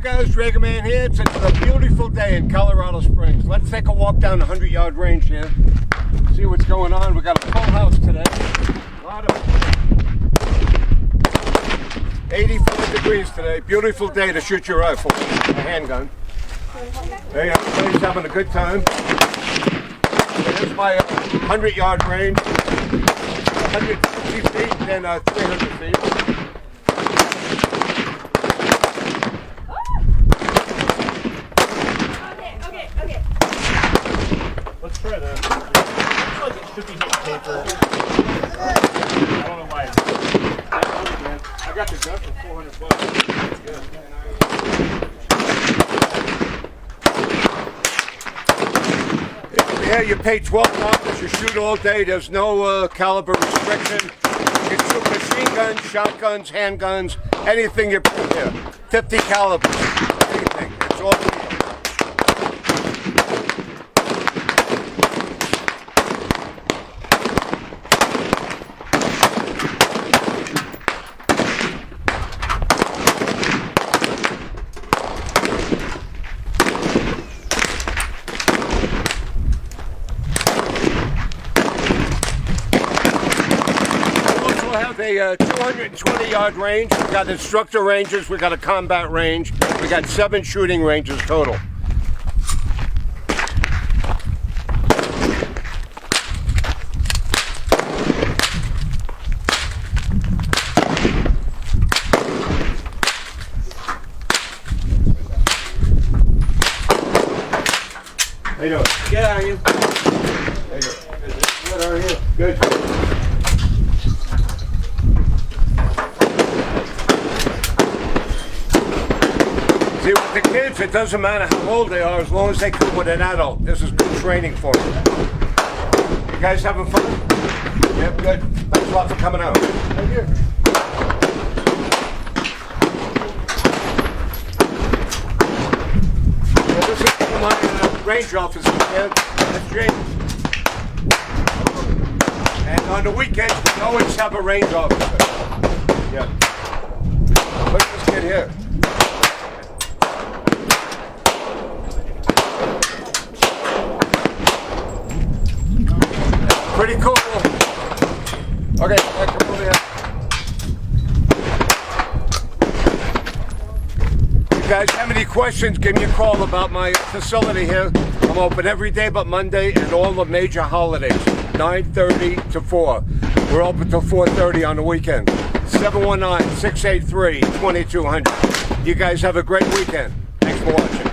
guys? Dragonman here. It's a beautiful day in Colorado Springs. Let's take a walk down the 100-yard range here. See what's going on. We got a full house today. A lot of 84 degrees today. Beautiful day to shoot your rifle, a handgun. Hey, everybody's having a good time. Here's my 100-yard range. 150 feet and 300 feet. Okay. Let's try that. I feel like it should be hitting paper. I don't know why. I got the gun for $400. Yeah, you pay $12. You shoot all day. There's no caliber restriction. You can shoot machine guns, shotguns, handguns, anything you put here. 50 calibers, anything. It's all legal. We have a 220-yard range. We've got instructor ranges. We've got a combat range. We got 7 shooting ranges total. How you doing? Good, how are you? How you doing? Good, how are you? Good. See, with the kids, it doesn't matter how old they are, as long as they come with an adult. This is good training for them. You guys having fun? Yep, good. Thanks a lot for coming out. Thank you. Well, this is my range office, man. That's James. And on the weekends, we always have a range officer. Yeah. Look at this kid here. Pretty cool. Okay, come over here. You guys have any questions, give me a call about my facility here. I'm open every day but Monday and all the major holidays, 9:30 to 4. We're open till 4:30 on the weekend. 719-683-2200. You guys have a great weekend. Thanks for watching.